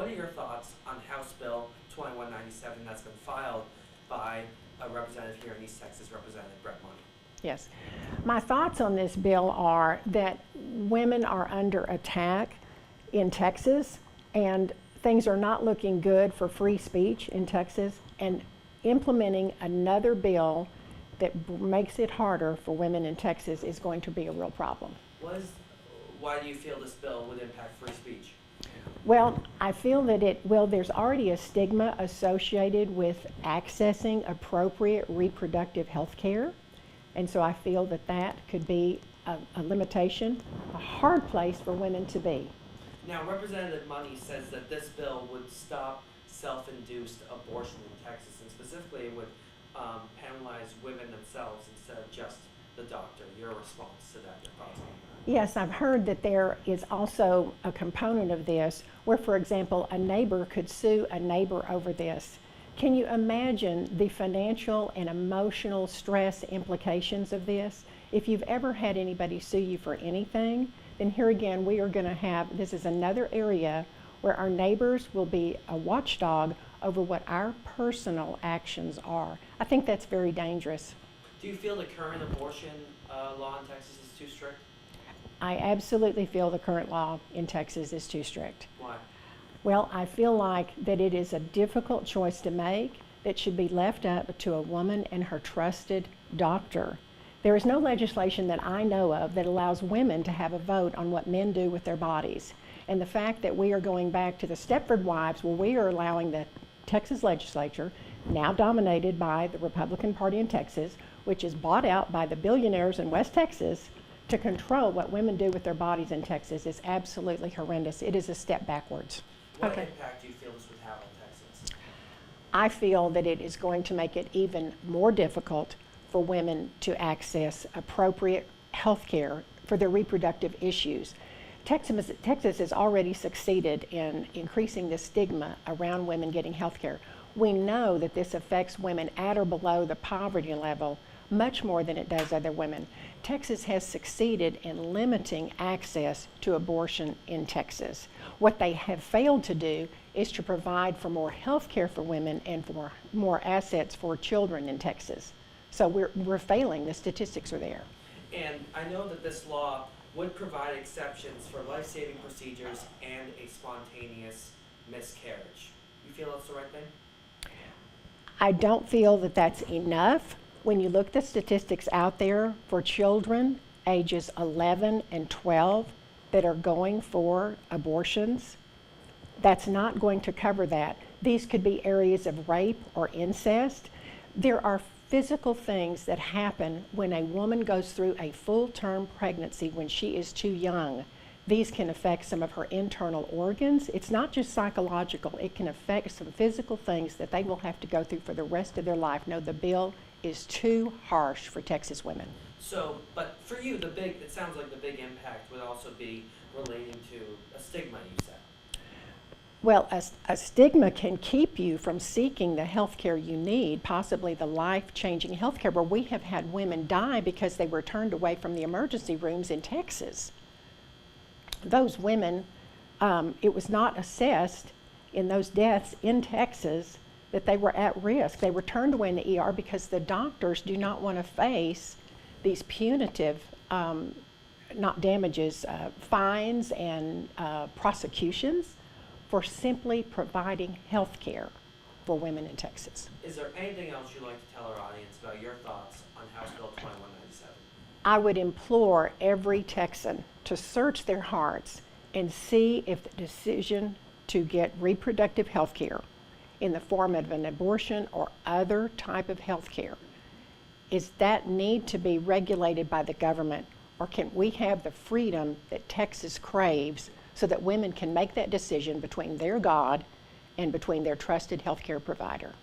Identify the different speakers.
Speaker 1: what are your thoughts on House Bill 2197 that's been filed by a representative here in East Texas, Representative Brett Money?
Speaker 2: Yes. My thoughts on this bill are that women are under attack in Texas, and things are not looking good for free speech in Texas, and implementing another bill that makes it harder for women in Texas is going to be a real problem.
Speaker 1: Why do you feel this bill would impact free speech?
Speaker 2: Well, I feel that there's already a stigma associated with accessing appropriate reproductive health care. And so I feel that that could be a limitation, a hard place for women to be.
Speaker 1: Now, Representative Money says that this bill would stop self-induced abortion in Texas, and specifically it would penalize women themselves instead of just the doctor. Your response to that, your thoughts on that?
Speaker 2: Yes, I've heard that there is also a component of this where, for example, a neighbor could sue a neighbor over this. Can you imagine the financial and emotional stress implications of this? If you've ever had anybody sue you for anything, then here again we are going to have, this is another area where our neighbors will be a watchdog over what our personal actions are. I think that's very dangerous.
Speaker 1: Do you feel the current abortion law in Texas is too strict?
Speaker 2: I absolutely feel the current law in Texas is too strict.
Speaker 1: Why?
Speaker 2: Well, I feel like that it is a difficult choice to make that should be left up to a woman and her trusted doctor. There is no legislation that I know of that allows women to have a vote on what men do with their bodies. And the fact that we are going back to the Stepford wives, where we are allowing the Texas legislature, now dominated by the Republican Party in Texas, which is bought out by the billionaires in West Texas, to control what women do with their bodies in Texas is absolutely horrendous. It is a step backwards.
Speaker 1: What impact do you feel this would have on Texas?
Speaker 2: I feel that it is going to make it even more difficult for women to access appropriate health care for their reproductive issues. Texas has already succeeded in increasing the stigma around women getting health care. We know that this affects women at or below the poverty level much more than it does other women. Texas has succeeded in limiting access to abortion in Texas. What they have failed to do is to provide for more health care for women and for more assets for children in Texas. So we're failing. The statistics are there.
Speaker 1: And I know that this law would provide exceptions for life-saving procedures and a spontaneous miscarriage. You feel that's the right thing?
Speaker 2: I don't feel that that's enough. When you look at the statistics out there for children ages 11 and 12 that are going for abortions, that's not going to cover that. These could be areas of rape or incest. There are physical things that happen when a woman goes through a full-term pregnancy when she is too young. These can affect some of her internal organs. It's not just psychological. It can affect some physical things that they will have to go through for the rest of their life. No, the bill is too harsh for Texas women.
Speaker 1: So, but for you, it sounds like the big impact would also be relating to a stigma, you said.
Speaker 2: Well, a stigma can keep you from seeking the health care you need, possibly the life-changing health care, where we have had women die because they were turned away from the emergency rooms in Texas. Those women, it was not assessed in those deaths in Texas that they were at risk. They were turned away in the ER because the doctors do not want to face these punitive, not damages, fines and prosecutions for simply providing health care for women in Texas.
Speaker 1: Is there anything else you'd like to tell our audience about your thoughts on House Bill 2197?
Speaker 2: I would implore every Texan to search their hearts and see if the decision to get reproductive health care in the form of an abortion or other type of health care, is that need to be regulated by the government, or can we have the freedom that Texas craves so that women can make that decision between their God and between their trusted health care provider?